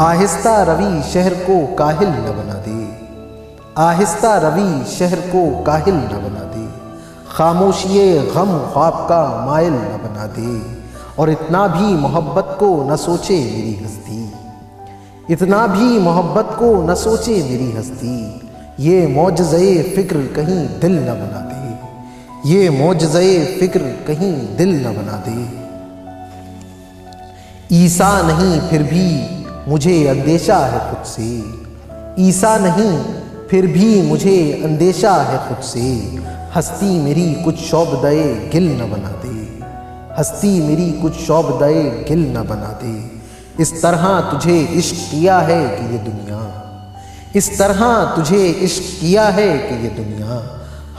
आहिस्ता रवि शहर को काहिल न बना दे, आहिस्ता रवि शहर को काहिल न बना दे, खामोशिए गम ख्वाब का माइल न बना दे, और इतना भी मोहब्बत को न सोचे मेरी हस्ती, इतना भी मोहब्बत को न सोचे मेरी हस्ती, ये मौजज़े फ़िक्र कहीं दिल न बना दे, ये मौजज़े फ़िक्र कहीं दिल न बना दे। ईसा नहीं फिर भी मुझे अंदेशा है खुद से, ईसा नहीं फिर भी मुझे अंदेशा है खुद से, हस्ती मेरी कुछ शौब दए गिल न बना दे, हस्ती मेरी कुछ शौब दए गिल न बना दे। इस तरह तुझे इश्क किया है कि ये दुनिया, इस तरह तुझे इश्क किया है कि ये दुनिया,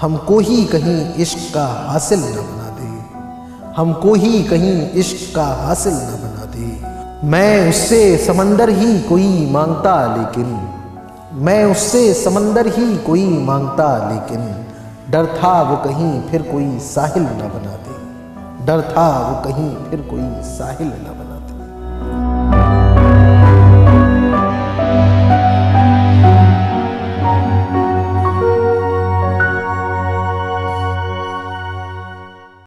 हमको ही कहीं इश्क का हासिल न बना दे, हमको ही कहीं इश्क का हासिल न बना दे। मैं उससे समंदर ही कोई मांगता लेकिन, मैं उससे समंदर ही कोई मांगता लेकिन, डर था वो कहीं फिर कोई साहिल न बना दे, डर था वो कहीं फिर कोई साहिल न बना दे।